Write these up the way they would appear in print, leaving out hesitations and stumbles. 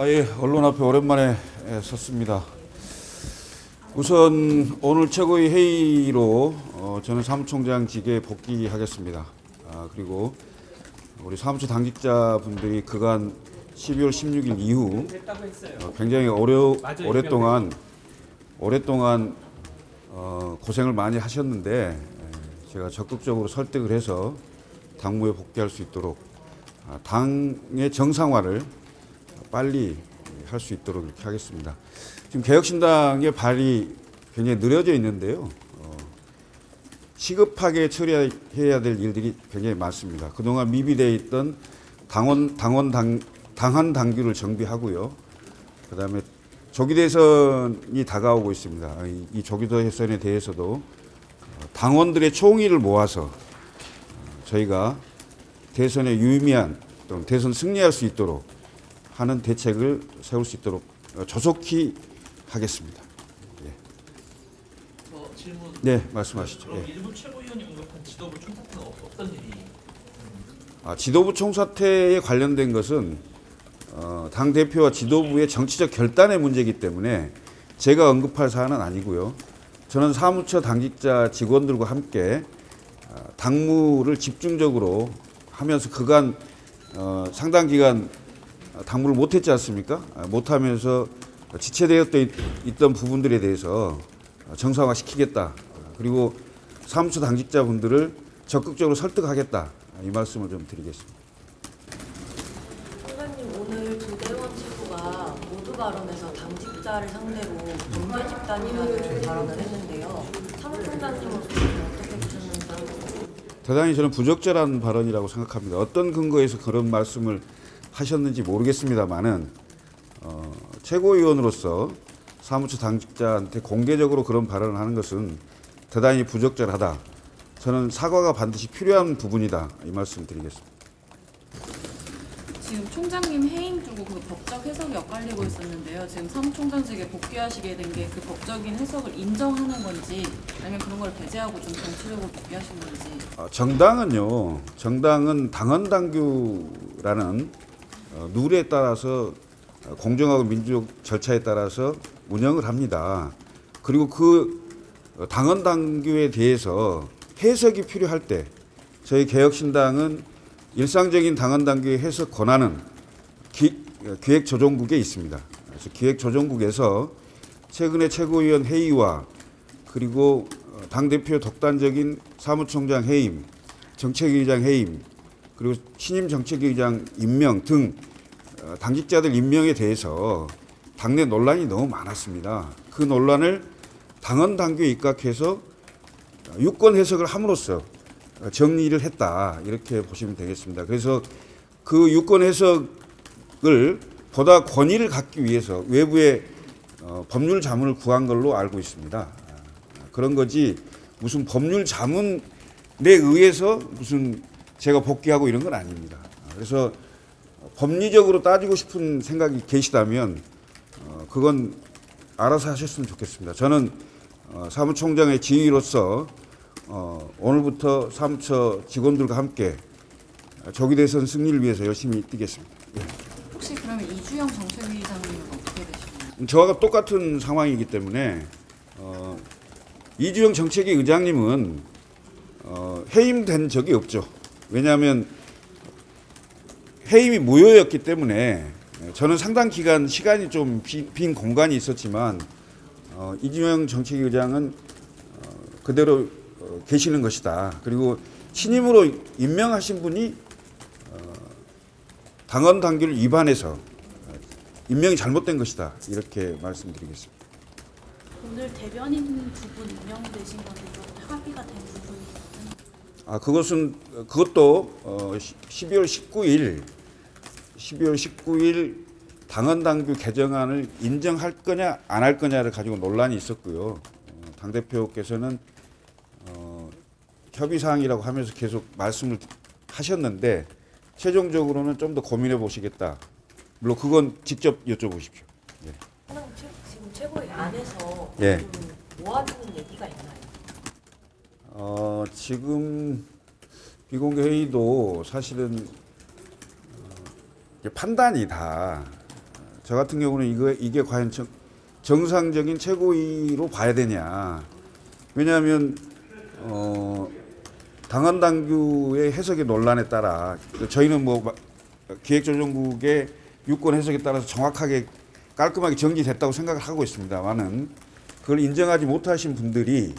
예, 언론 앞에 오랜만에 섰습니다. 우선 오늘 최고위 회의로 저는 사무총장직에 복귀하겠습니다. 그리고 우리 사무처 당직자분들이 그간 12월 16일 이후 굉장히 오랫동안 고생을 많이 하셨는데 제가 적극적으로 설득을 해서 당무에 복귀할 수 있도록 당의 정상화를 빨리 할 수 있도록 이렇게 하겠습니다. 지금 개혁신당의 발이 굉장히 느려져 있는데요. 시급하게 처리해야 될 일들이 굉장히 많습니다. 그동안 미비되어 있던 당헌 당규를 정비하고요. 그다음에 조기 대선이 다가오고 있습니다. 이 조기 대선에 대해서도 당원들의 총의를 모아서 저희가 대선에 유의미한 또는 대선 승리할 수 있도록 하는 대책을 세울 수 있도록 조속히 하겠습니다. 예. 질문. 네, 말씀하시죠. 그럼 예. 일부 최고위원이 언급한 지도부 총사태는 어떤 일이? 지도부 총사태에 관련된 것은 당 대표와 지도부의 정치적 결단의 문제이기 때문에 제가 언급할 사안은 아니고요. 저는 사무처 당직자 직원들과 함께 당무를 집중적으로 하면서 그간 상당 기간 당무를 못했지 않습니까? 못하면서 지체되어 있던 부분들에 대해서 정상화시키겠다. 그리고 사무처 당직자분들을 적극적으로 설득하겠다. 이 말씀을 좀 드리겠습니다. 총장님, 오늘 두 대원 치부가 모두 발언에서 당직자를 상대로 범죄 집단이라는 발언을 했는데요. 사무총장님으로서 어떻게 보셨는지. 대단히 저는 부적절한 발언이라고 생각합니다. 어떤 근거에서 그런 말씀을 하셨는지 모르겠습니다만은 최고위원으로서 사무처 당직자한테 공개적으로 그런 발언을 하는 것은 대단히 부적절하다. 저는 사과가 반드시 필요한 부분이다. 이 말씀 드리겠습니다. 지금 총장님 해임 두고 그 법적 해석이 엇갈리고 있었는데요. 지금 사무총장직에 복귀하시게 된 게 그 법적인 해석을 인정하는 건지 아니면 그런 걸 배제하고 좀 정치적으로 복귀하신 건지. 정당은 당헌당규라는 룰에 따라서 공정하고 민주적 절차에 따라서 운영을 합니다. 그리고 그 당헌당규에 대해서 해석이 필요할 때 저희 개혁신당은 일상적인 당헌당규의 해석 권한은 기획조정국에 있습니다. 그래서 기획조정국에서 최근에 최고위원 회의와 그리고 당대표 독단적인 사무총장 해임, 정책위의장 해임, 그리고 신임 정책위의장 임명 등 당직자들 임명에 대해서 당내 논란이 너무 많았습니다. 그 논란을 당헌당규에 입각해서 유권 해석을 함으로써 정리를 했다. 이렇게 보시면 되겠습니다. 그래서 그 유권 해석을 보다 권위를 갖기 위해서 외부의 법률 자문을 구한 걸로 알고 있습니다. 그런 거지 무슨 법률 자문에 의해서 무슨 제가 복귀하고 이런 건 아닙니다. 그래서 법리적으로 따지고 싶은 생각이 계시다면 그건 알아서 하셨으면 좋겠습니다. 저는 사무총장의 지휘로서 오늘부터 사무처 직원들과 함께 조기 대선 승리를 위해서 열심히 뛰겠습니다. 예. 혹시 그러면 이주영 정책위의장님은 어떻게 되시나요? 저와 똑같은 상황이기 때문에 이주영 정책위 의장님은 해임된 적이 없죠. 왜냐하면 해임이 무효였기 때문에 저는 상당 기간 시간이 좀 빈 공간이 있었지만 이주영 정책위 의장은 그대로 계시는 것이다. 그리고 신임으로 임명하신 분이 당헌 당규를 위반해서 임명이 잘못된 것이다. 이렇게 말씀드리겠습니다. 오늘 대변인 두 분 임명되신 건데 합의가 된 부분이 그것도 12월 19일 당헌당규 개정안을 인정할 거냐 안 할 거냐를 가지고 논란이 있었고요. 당대표께서는 협의사항이라고 하면서 계속 말씀을 하셨는데 최종적으로는 좀 더 고민해 보시겠다. 물론 그건 직접 여쭤보십시오. 예. 지금 최고위 안에서 예. 좀 모아두는 얘기가 있나요? 지금 비공개 회의도 사실은 판단이 다 저 같은 경우는 이게 과연 정상적인 최고위로 봐야 되냐. 왜냐하면 당헌 당규의 해석의 논란에 따라 저희는 뭐 기획조정국의 유권 해석에 따라서 정확하게 깔끔하게 정리됐다고 생각을 하고 있습니다만은 그걸 인정하지 못하신 분들이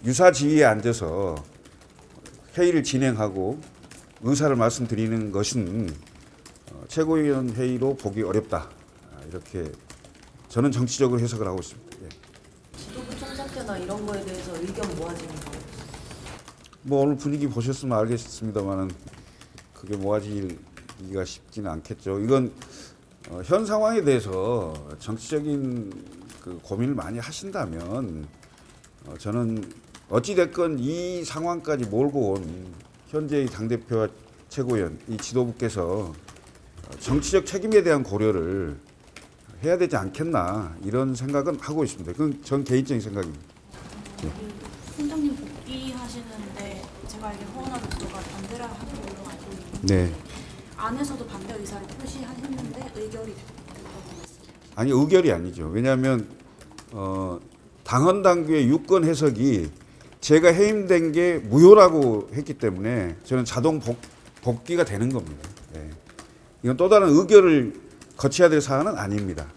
유사 지위에 앉아서 회의를 진행하고 의사를 말씀드리는 것은 최고위원 회의로 보기 어렵다. 이렇게 저는 정치적으로 해석을 하고 있습니다. 예. 지도부 총사퇴나 이런 거에 대해서 의견 모아지는 거. 뭐 오늘 분위기 보셨으면 알겠습니다만은 그게 모아지기가 쉽지는 않겠죠. 이건 현 상황에 대해서 정치적인 그 고민을 많이 하신다면 저는 어찌 됐건 이 상황까지 몰고 온 현재의 당대표와 최고위원 이 지도부께서 정치적 책임에 대한 고려를 해야 되지 않겠나 이런 생각은 하고 있습니다. 그건 전 개인적인 생각입니다. 총장님 복귀하시는데 제가 알기로 허은하 대표가 반대를 하는 걸로 알고 있는데 네. 안에서도 반대 의사를 표시했는데 의결이 됐다고 했습니다. 아니 의결이 아니죠. 왜냐하면 당헌 당규의 유권 해석이 제가 해임된 게 무효라고 했기 때문에 저는 자동 복귀가 되는 겁니다. 네. 이건 또 다른 의결을 거쳐야 될 사안은 아닙니다.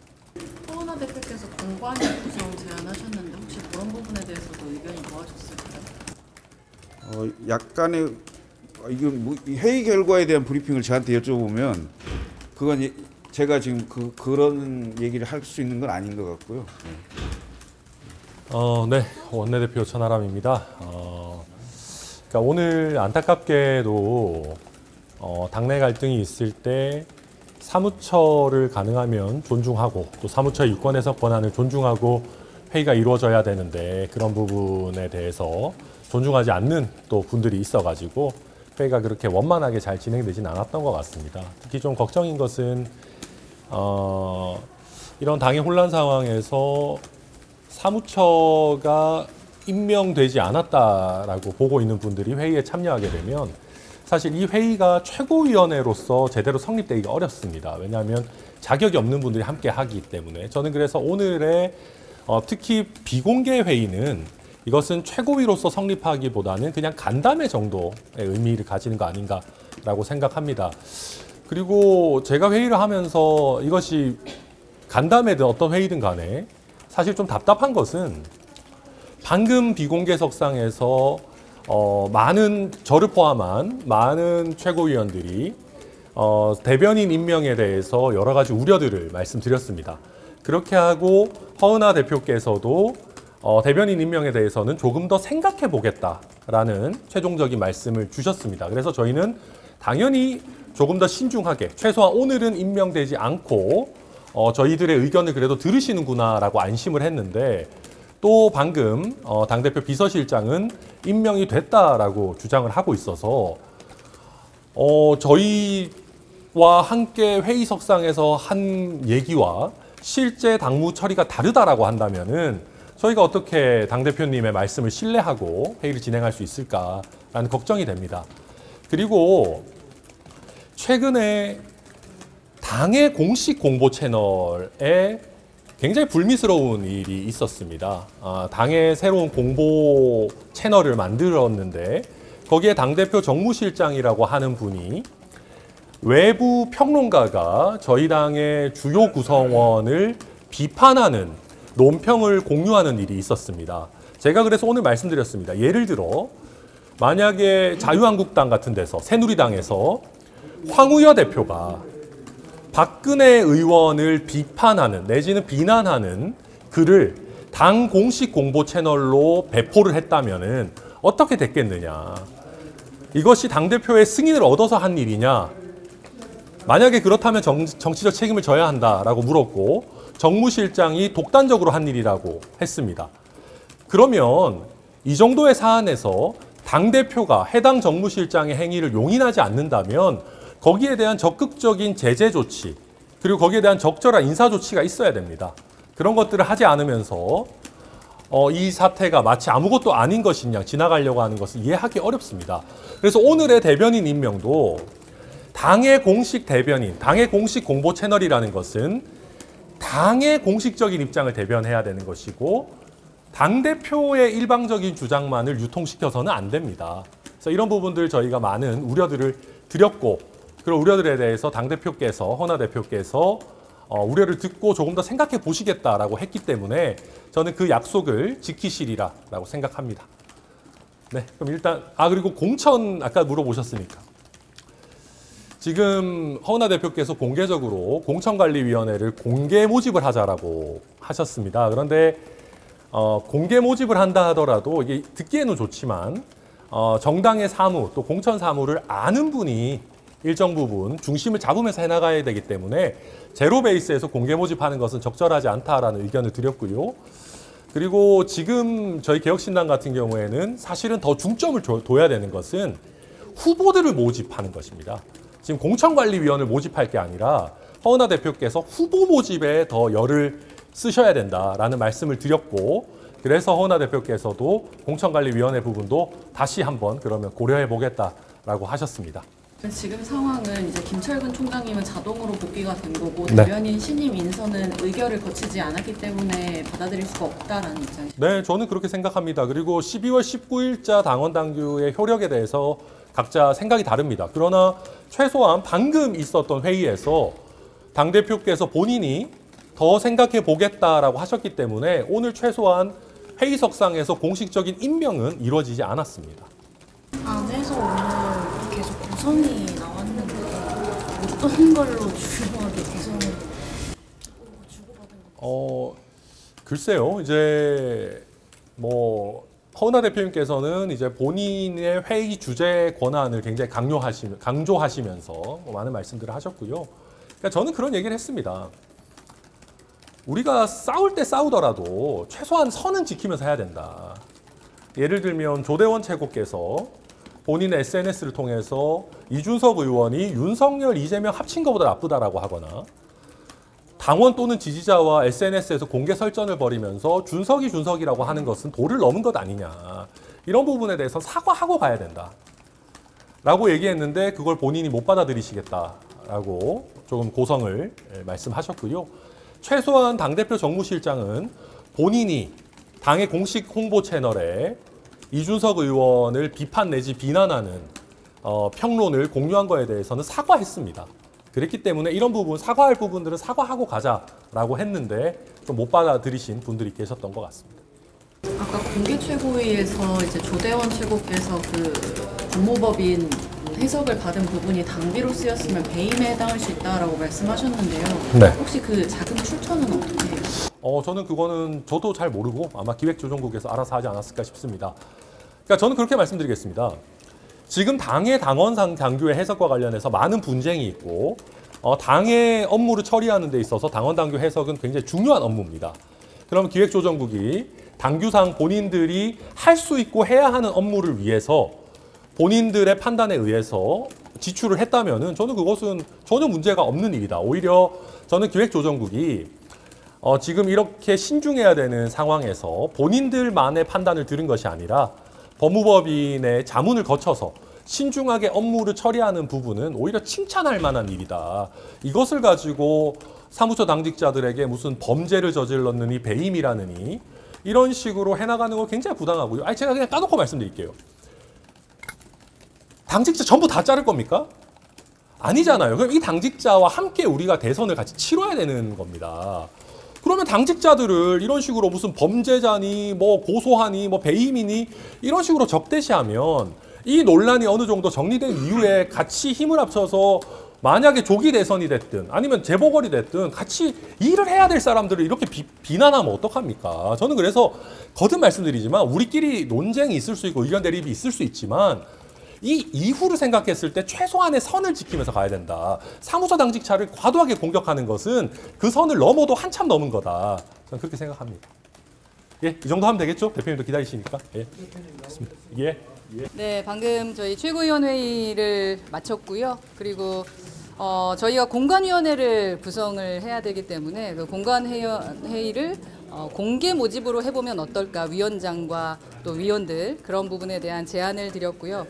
허은하 대표께서 공관위 구성 제안하셨는데 혹시 그런 부분에 대해서도 의견이 모아졌을까요? 약간의 이건 뭐 회의 결과에 대한 브리핑을 저한테 여쭤보면 그건 제가 지금 그런 얘기를 할 수 있는 건 아닌 것 같고요. 네, 원내대표 천하람입니다. 그러니까 오늘 안타깝게도 당내 갈등이 있을 때 사무처를 가능하면 존중하고 또 사무처의 유권 해석 권한을 존중하고 회의가 이루어져야 되는데 그런 부분에 대해서 존중하지 않는 또 분들이 있어가지고 회의가 그렇게 원만하게 잘 진행되진 않았던 것 같습니다. 특히 좀 걱정인 것은 이런 당의 혼란 상황에서 사무처가 임명되지 않았다라고 보고 있는 분들이 회의에 참여하게 되면 사실 이 회의가 최고위원회로서 제대로 성립되기가 어렵습니다. 왜냐하면 자격이 없는 분들이 함께 하기 때문에 저는 그래서 오늘의 특히 비공개 회의는 이것은 최고위로서 성립하기보다는 그냥 간담회 정도의 의미를 가지는 거 아닌가라고 생각합니다. 그리고 제가 회의를 하면서 이것이 간담회든 어떤 회의든 간에 사실 좀 답답한 것은 방금 비공개석상에서 저를 포함한 많은 최고위원들이 대변인 임명에 대해서 여러 가지 우려들을 말씀드렸습니다. 그렇게 하고 허은하 대표께서도 대변인 임명에 대해서는 조금 더 생각해 보겠다라는 최종적인 말씀을 주셨습니다. 그래서 저희는 당연히 조금 더 신중하게 최소한 오늘은 임명되지 않고 저희들의 의견을 그래도 들으시는구나라고 안심을 했는데 또 방금 당대표 비서실장은 임명이 됐다라고 주장을 하고 있어서 저희와 함께 회의석상에서 한 얘기와 실제 당무 처리가 다르다라고 한다면은 저희가 어떻게 당대표님의 말씀을 신뢰하고 회의를 진행할 수 있을까라는 걱정이 됩니다. 그리고 최근에 당의 공식 공보 채널에 굉장히 불미스러운 일이 있었습니다. 당의 새로운 공보 채널을 만들었는데 거기에 당대표 정무실장이라고 하는 분이 외부 평론가가 저희 당의 주요 구성원을 비판하는 논평을 공유하는 일이 있었습니다. 제가 그래서 오늘 말씀드렸습니다. 예를 들어 만약에 자유한국당 같은 데서 새누리당에서 황우여 대표가 박근혜 의원을 비판하는 내지는 비난하는 글을 당 공식 공보 채널로 배포를 했다면은 어떻게 됐겠느냐. 이것이 당대표의 승인을 얻어서 한 일이냐. 만약에 그렇다면 정치적 책임을 져야 한다라고 물었고 정무실장이 독단적으로 한 일이라고 했습니다. 그러면 이 정도의 사안에서 당대표가 해당 정무실장의 행위를 용인하지 않는다면 거기에 대한 적극적인 제재 조치 그리고 거기에 대한 적절한 인사 조치가 있어야 됩니다. 그런 것들을 하지 않으면서 이 사태가 마치 아무것도 아닌 것인 양 지나가려고 하는 것을 이해하기 어렵습니다. 그래서 오늘의 대변인 임명도 당의 공식 대변인, 당의 공식 공보 채널이라는 것은 당의 공식적인 입장을 대변해야 되는 것이고 당대표의 일방적인 주장만을 유통시켜서는 안 됩니다. 그래서 이런 부분들 저희가 많은 우려들을 드렸고 그런 우려들에 대해서 당대표께서, 허은하 대표께서 우려를 듣고 조금 더 생각해 보시겠다라고 했기 때문에 저는 그 약속을 지키시리라고 생각합니다. 네, 그럼 일단 그리고 공천 아까 물어보셨으니까 지금 허은하 대표께서 공개적으로 공천관리위원회를 공개 모집을 하자라고 하셨습니다. 그런데 공개 모집을 한다 하더라도 이게 듣기에는 좋지만 정당의 사무 또 공천 사무를 아는 분이 일정 부분 중심을 잡으면서 해나가야 되기 때문에 제로 베이스에서 공개 모집하는 것은 적절하지 않다라는 의견을 드렸고요. 그리고 지금 저희 개혁신당 같은 경우에는 사실은 더 중점을 둬야 되는 것은 후보들을 모집하는 것입니다. 지금 공천관리위원을 모집할 게 아니라 허은하 대표께서 후보 모집에 더 열을 쓰셔야 된다라는 말씀을 드렸고 그래서 허은하 대표께서도 공천관리위원회 부분도 다시 한번 그러면 고려해 보겠다라고 하셨습니다. 지금 상황은 이제 김철근 총장님은 자동으로 복귀가 된 거고 네. 대변인 신임 인선은 의결을 거치지 않았기 때문에 받아들일 수가 없다라는 입장이죠. 네, 저는 그렇게 생각합니다. 그리고 12월 19일자 당원 당규의 효력에 대해서 각자 생각이 다릅니다. 그러나 최소한 방금 있었던 회의에서 당대표께서 본인이 더 생각해 보겠다라고 하셨기 때문에 오늘 최소한 회의석상에서 공식적인 임명은 이루어지지 않았습니다. 안에서 오늘 계속 고성이 나왔는데 어떤 걸로 주요하게 고성을 주고받은 건가요? 글쎄요. 이제 뭐 허은하 대표님께서는 이제 본인의 회의 주제 권한을 굉장히 강조하시면서 뭐 많은 말씀들을 하셨고요. 그러니까 저는 그런 얘기를 했습니다. 우리가 싸울 때 싸우더라도 최소한 선은 지키면서 해야 된다. 예를 들면 조대원 최고께서 본인의 SNS를 통해서 이준석 의원이 윤석열, 이재명 합친 것보다 나쁘다라고 하거나 당원 또는 지지자와 SNS에서 공개 설전을 벌이면서 준석이라고 하는 것은 도를 넘은 것 아니냐. 이런 부분에 대해서 사과하고 가야 된다. 라고 얘기했는데 그걸 본인이 못 받아들이시겠다라고 조금 고성을 말씀하셨고요. 최소한 당대표 정무실장은 본인이 당의 공식 홍보 채널에 이준석 의원을 비판 내지 비난하는 평론을 공유한 거에 대해서는 사과했습니다. 그랬기 때문에 이런 부분, 사과할 부분들은 사과하고 가자라고 했는데 좀 못 받아들이신 분들이 계셨던 것 같습니다. 아까 공개 최고위에서 이제 조대원 최고께서 그 법무법인 해석을 받은 부분이 당비로 쓰였으면 배임에 해당할 수 있다라고 말씀하셨는데요. 네. 혹시 그 자금 출처는 어떻게 해요? 저는 그거는 저도 잘 모르고 아마 기획조정국에서 알아서 하지 않았을까 싶습니다. 그러니까 저는 그렇게 말씀드리겠습니다. 지금 당의 당원상 당규의 해석과 관련해서 많은 분쟁이 있고 당의 업무를 처리하는 데 있어서 당원 당규 해석은 굉장히 중요한 업무입니다. 그럼 기획조정국이 당규상 본인들이 할 수 있고 해야 하는 업무를 위해서 본인들의 판단에 의해서 지출을 했다면은 저는 그것은 전혀 문제가 없는 일이다. 오히려 저는 기획조정국이 지금 이렇게 신중해야 되는 상황에서 본인들만의 판단을 들은 것이 아니라 법무법인의 자문을 거쳐서 신중하게 업무를 처리하는 부분은 오히려 칭찬할 만한 일이다. 이것을 가지고 사무처 당직자들에게 무슨 범죄를 저질렀느니 배임이라느니 이런 식으로 해나가는 거 굉장히 부당하고요. 제가 그냥 까놓고 말씀드릴게요. 당직자 전부 다 자를 겁니까? 아니잖아요. 그럼 이 당직자와 함께 우리가 대선을 같이 치러야 되는 겁니다. 그러면 당직자들을 이런 식으로 무슨 범죄자니 뭐 고소하니 뭐 배임이니 이런 식으로 적대시하면 이 논란이 어느 정도 정리된 이후에 같이 힘을 합쳐서 만약에 조기 대선이 됐든 아니면 재보궐이 됐든 같이 일을 해야 될 사람들을 이렇게 비난하면 어떡합니까? 저는 그래서 거듭 말씀드리지만 우리끼리 논쟁이 있을 수 있고 의견 대립이 있을 수 있지만 이 이후를 생각했을 때 최소한의 선을 지키면서 가야 된다. 사무처 당직자를 과도하게 공격하는 것은 그 선을 넘어도 한참 넘은 거다. 저는 그렇게 생각합니다. 예, 이 정도 하면 되겠죠? 대표님도 기다리시니까. 예, 좋습니다. 예. 네, 방금 저희 최고위원회의를 마쳤고요. 그리고 저희가 공관위원회를 구성을 해야 되기 때문에 그 공관회의를 공개 모집으로 해보면 어떨까, 위원장과 또 위원들 그런 부분에 대한 제안을 드렸고요.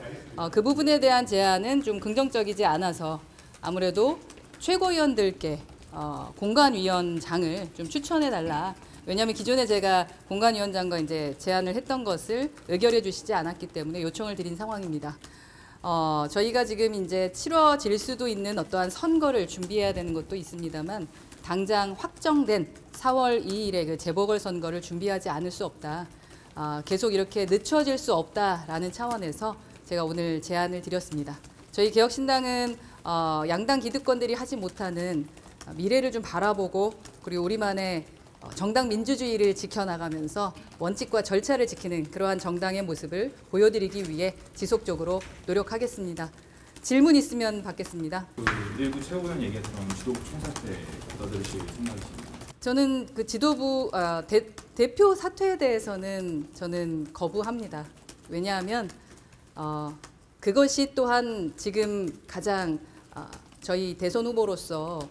그 부분에 대한 제안은 좀 긍정적이지 않아서 아무래도 최고위원들께 공관위원장을 좀 추천해달라. 왜냐하면 기존에 제가 공관위원장과 이제 제안을 했던 것을 의결해 주시지 않았기 때문에 요청을 드린 상황입니다. 저희가 지금 이제 치러질 수도 있는 어떠한 선거를 준비해야 되는 것도 있습니다만 당장 확정된 4월 2일에 그 재보궐선거를 준비하지 않을 수 없다. 계속 이렇게 늦춰질 수 없다라는 차원에서 제가 오늘 제안을 드렸습니다. 저희 개혁신당은 양당 기득권들이 하지 못하는 미래를 좀 바라보고 그리고 우리만의 정당 민주주의를 지켜나가면서 원칙과 절차를 지키는 그러한 정당의 모습을 보여드리기 위해 지속적으로 노력하겠습니다. 질문 있으면 받겠습니다. 일부 최고위원 얘기했던 지도부 총사퇴 받아들이실 생각이십니까? 저는 그 지도부 대표 사퇴에 대해서는 저는 거부합니다. 왜냐하면 그것이 또한 지금 가장 저희 대선 후보로서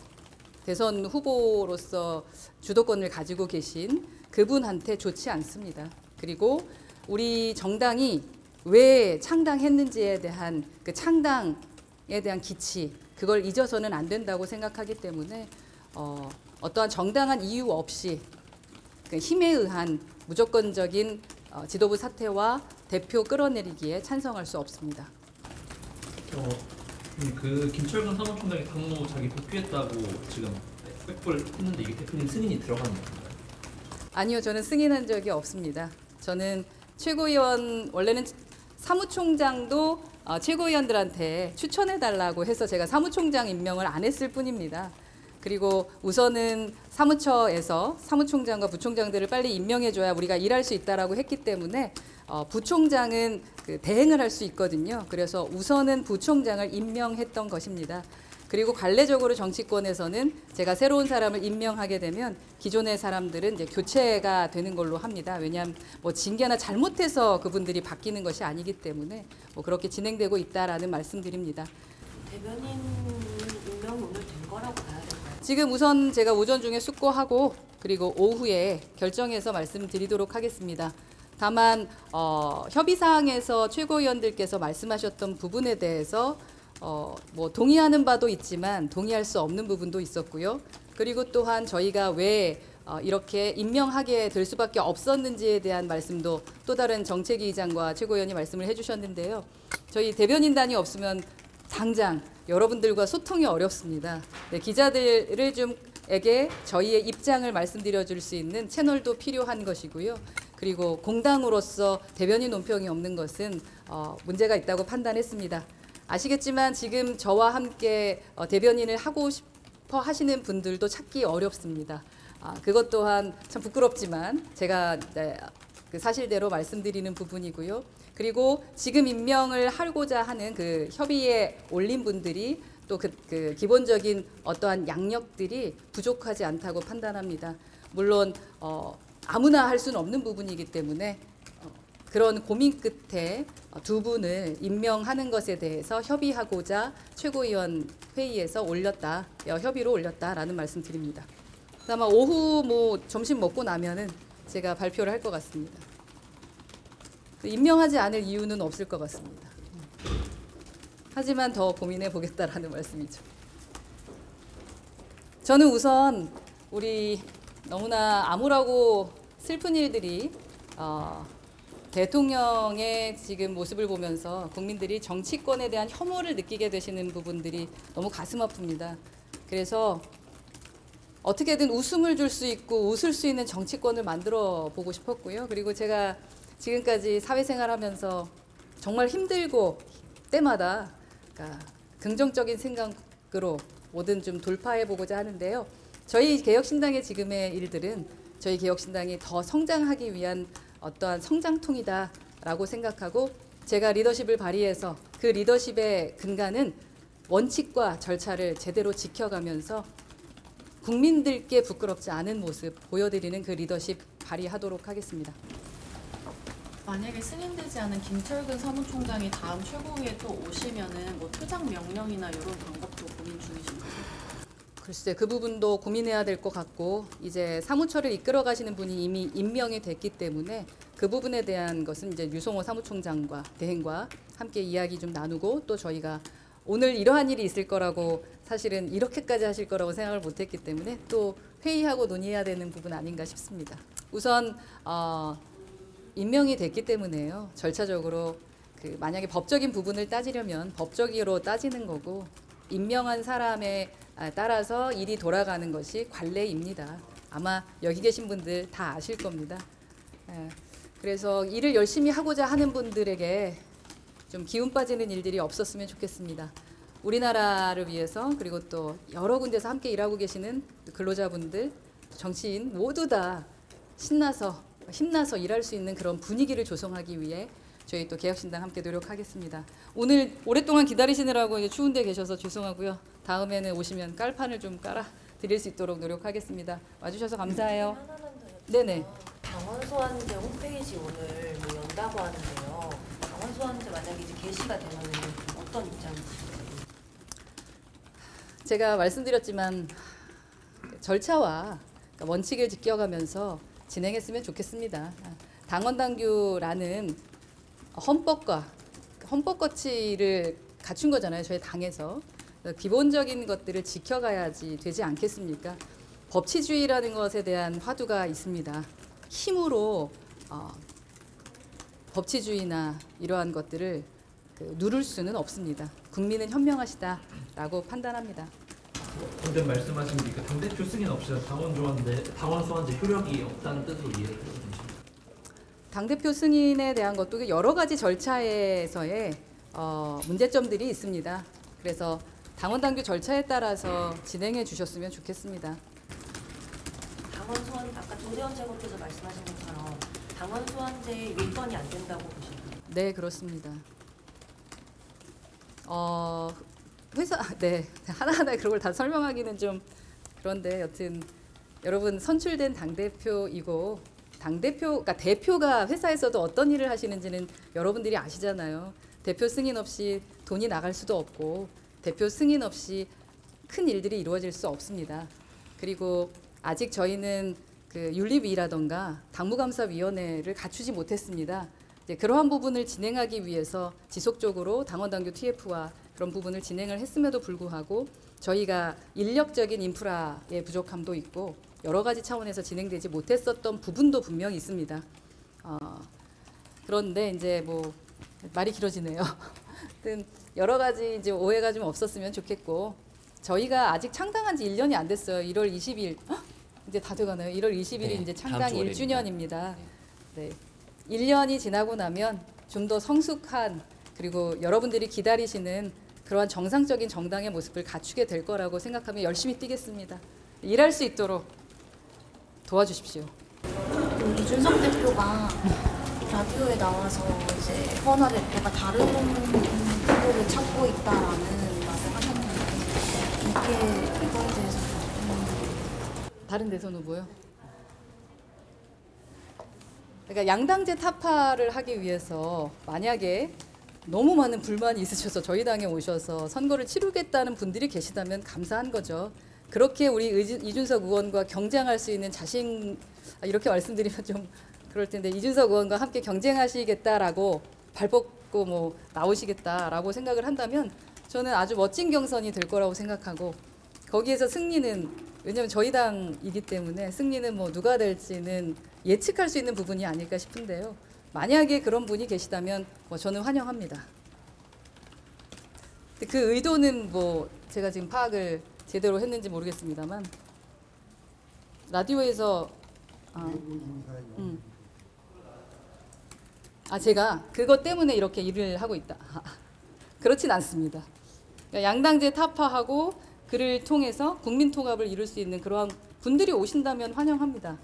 주도권을 가지고 계신 그분한테 좋지 않습니다. 그리고 우리 정당이 왜 창당했는지에 대한 그 창당에 대한 기치, 그걸 잊어서는 안 된다고 생각하기 때문에 어떠한 정당한 이유 없이 그 힘에 의한 무조건적인 지도부 사퇴와 대표 끌어내리기에 찬성할 수 없습니다. 그 김철근 사무총장이 당무 자기 복귀했다고 지금 빽벌 했는데 이게 대표님 승인이 들어가는 건가요? 아니요, 저는 승인한 적이 없습니다. 저는 최고위원 원래는 사무총장도 최고위원들한테 추천해달라고 해서 제가 사무총장 임명을 안 했을 뿐입니다. 그리고 우선은 사무처에서 사무총장과 부총장들을 빨리 임명해줘야 우리가 일할 수 있다라고 했기 때문에 부총장은 그 대행을 할 수 있거든요. 그래서 우선은 부총장을 임명했던 것입니다. 그리고 관례적으로 정치권에서는 제가 새로운 사람을 임명하게 되면 기존의 사람들은 이제 교체가 되는 걸로 합니다. 왜냐하면 뭐 징계나 잘못해서 그분들이 바뀌는 것이 아니기 때문에 뭐 그렇게 진행되고 있다라는 말씀드립니다. 대변인 임명이 오늘 된 거라고 봐야 될까요? 지금 우선 제가 오전 중에 숙고하고 그리고 오후에 결정해서 말씀드리도록 하겠습니다. 다만 협의사항에서 최고위원들께서 말씀하셨던 부분에 대해서 뭐 동의하는 바도 있지만 동의할 수 없는 부분도 있었고요. 그리고 또한 저희가 왜 이렇게 임명하게 될 수밖에 없었는지에 대한 말씀도 또 다른 정책위 의장과 최고위원이 말씀을 해주셨는데요. 저희 대변인단이 없으면 당장 여러분들과 소통이 어렵습니다. 네, 기자들을 에게 저희의 입장을 말씀드려 줄 수 있는 채널도 필요한 것이고요. 그리고 공당으로서 대변인 논평이 없는 것은 문제가 있다고 판단했습니다. 아시겠지만 지금 저와 함께 대변인을 하고 싶어 하시는 분들도 찾기 어렵습니다. 그것 또한 참 부끄럽지만 제가 그 사실대로 말씀드리는 부분이고요. 그리고 지금 임명을 하고자 하는 그 협의에 올린 분들이 또 그 기본적인 어떠한 양력들이 부족하지 않다고 판단합니다. 물론 아무나 할 수는 없는 부분이기 때문에 그런 고민 끝에 두 분을 임명하는 것에 대해서 협의하고자 최고위원 회의에서 협의로 올렸다라는 말씀 드립니다. 아마 오후 뭐 점심 먹고 나면은 제가 발표를 할 것 같습니다. 임명하지 않을 이유는 없을 것 같습니다. 하지만 더 고민해 보겠다라는 말씀이죠. 저는 우선 우리 너무나 암울하고 슬픈 일들이 대통령의 지금 모습을 보면서 국민들이 정치권에 대한 혐오를 느끼게 되시는 부분들이 너무 가슴 아픕니다. 그래서 어떻게든 웃음을 줄 수 있고 웃을 수 있는 정치권을 만들어 보고 싶었고요. 그리고 제가 지금까지 사회생활하면서 정말 힘들고 때마다 그러니까 긍정적인 생각으로 뭐든 좀 돌파해보고자 하는데요. 저희 개혁신당의 지금의 일들은 저희 개혁신당이 더 성장하기 위한 어떠한 성장통이다라고 생각하고 제가 리더십을 발휘해서 그 리더십의 근간은 원칙과 절차를 제대로 지켜가면서 국민들께 부끄럽지 않은 모습 보여드리는 그 리더십 발휘하도록 하겠습니다. 만약에 승인되지 않은 김철근 사무총장이 다음 최고위에 또 오시면은 뭐 퇴장 명령이나 이런 방법도 고민 중이신가요? 글쎄 그 부분도 고민해야 될 것 같고 이제 사무처를 이끌어 가시는 분이 이미 임명이 됐기 때문에 그 부분에 대한 것은 이제 유성호 사무총장과 대행과 함께 이야기 좀 나누고 또 저희가 오늘 이러한 일이 있을 거라고 사실은 이렇게까지 하실 거라고 생각을 못했기 때문에 또 회의하고 논의해야 되는 부분 아닌가 싶습니다. 우선 임명이 됐기 때문에요. 절차적으로 만약에 법적인 부분을 따지려면 법적으로 따지는 거고 임명한 사람에 따라서 일이 돌아가는 것이 관례입니다. 아마 여기 계신 분들 다 아실 겁니다. 그래서 일을 열심히 하고자 하는 분들에게 좀 기운 빠지는 일들이 없었으면 좋겠습니다. 우리나라를 위해서 그리고 또 여러 군데서 함께 일하고 계시는 근로자분들, 정치인 모두 다 신나서 힘나서 일할 수 있는 그런 분위기를 조성하기 위해 저희 또 개혁신당 함께 노력하겠습니다. 오늘 오랫동안 기다리시느라고 이제 추운 데 계셔서 죄송하고요. 다음에는 오시면 깔판을 좀 깔아 드릴 수 있도록 노력하겠습니다. 와주셔서 감사해요. 하나만 더 여쭤볼게요. 네네. 강원소환제 홈페이지 오늘 뭐 연다고 하는데요. 강원소환제 만약에 이제 게시가 되면 어떤 입장이신가요? 제가 말씀드렸지만 절차와 원칙을 지켜가면서 진행했으면 좋겠습니다. 당원당규라는 헌법 가치를 갖춘 거잖아요. 저희 당에서. 기본적인 것들을 지켜가야지 되지 않겠습니까? 법치주의라는 것에 대한 화두가 있습니다. 힘으로 법치주의나 이러한 것들을 누를 수는 없습니다. 국민은 현명하시다라고 판단합니다. 방금 말씀하신 그 당대표 승인 없이 당원 소환제 효력이 없다는 뜻으로 이해를 해주십니다. 당대표 승인에 대한 것도 여러 가지 절차에서의 문제점들이 있습니다. 그래서 당원당규 절차에 따라서 진행해 주셨으면 좋겠습니다. 당원 소환 아까 조대원 제공께서 말씀하신 것처럼 당원 소환제 요건이 안 된다고 보시나요? 네, 그렇습니다. 네, 하나하나 그런 걸 다 설명하기는 좀 그런데 여튼 여러분 선출된 당대표이고 그러니까 대표가 회사에서도 어떤 일을 하시는지는 여러분들이 아시잖아요. 대표 승인 없이 돈이 나갈 수도 없고 대표 승인 없이 큰 일들이 이루어질 수 없습니다. 그리고 아직 저희는 윤리위라던가 당무감사위원회를 갖추지 못했습니다. 이제 그러한 부분을 진행하기 위해서 지속적으로 당원당규 TF와 그런 부분을 진행을 했음에도 불구하고 저희가 인력적인 인프라의 부족함도 있고 여러 가지 차원에서 진행되지 못했었던 부분도 분명히 있습니다. 그런데 이제 뭐 말이 길어지네요. 하여튼 여러 가지 이제 오해가 좀 없었으면 좋겠고 저희가 아직 창당한 지 1년이 안 됐어요. 1월 20일 이제 다 돼가나요? 1월 20일이 네, 이제 창당 다음 주 1주년입니다. 네. 1년이 지나고 나면 좀 더 성숙한 그리고 여러분들이 기다리시는 그러한 정상적인 정당의 모습을 갖추게 될 거라고 생각하며 열심히 뛰겠습니다. 일할 수 있도록 도와주십시오. 이준석 대표가 라디오에 나와서 이제 허나 대표가 다른 후보를 찾고 있다라는 말을 하셨는데 이거에 대해서 다른 대선 후보요? 그러니까 양당제 타파를 하기 위해서 만약에 너무 많은 불만이 있으셔서 저희 당에 오셔서 선거를 치르겠다는 분들이 계시다면 감사한 거죠. 그렇게 우리 이준석 의원과 경쟁할 수 있는 자신, 이렇게 말씀드리면 좀 그럴 텐데 이준석 의원과 함께 경쟁하시겠다라고 발벗고 뭐 나오시겠다라고 생각을 한다면 저는 아주 멋진 경선이 될 거라고 생각하고 거기에서 승리는 왜냐하면 저희 당이기 때문에 승리는 뭐 누가 될지는 예측할 수 있는 부분이 아닐까 싶은데요. 만약에 그런 분이 계시다면 뭐 저는 환영합니다. 그 의도는 뭐 제가 지금 파악을 제대로 했는지 모르겠습니다만 라디오에서 제가 그것 때문에 이렇게 일을 하고 있다. 그렇진 않습니다. 그러니까 양당제 타파하고 그를 통해서 국민 통합을 이룰 수 있는 그러한 분들이 오신다면 환영합니다.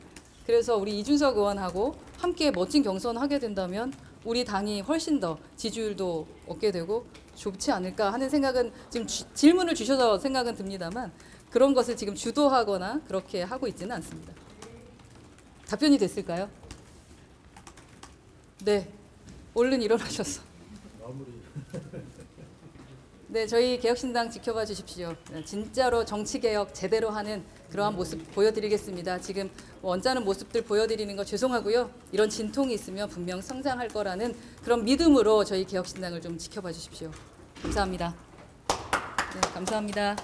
그래서 우리 이준석 의원하고 함께 멋진 경선하게 된다면 우리 당이 훨씬 더 지지율도 얻게 되고 좋지 않을까 하는 생각은 지금 질문을 주셔서 생각은 듭니다만 그런 것을 지금 주도하거나 그렇게 하고 있지는 않습니다. 답변이 됐을까요? 네, 얼른 일어나셔서. 네, 저희 개혁신당 지켜봐 주십시오. 진짜로 정치개혁 제대로 하는 그러한 모습 보여드리겠습니다. 지금 원하는 모습들 보여드리는 거 죄송하고요. 이런 진통이 있으면 분명 성장할 거라는 그런 믿음으로 저희 개혁신당을 좀 지켜봐 주십시오. 감사합니다. 네, 감사합니다.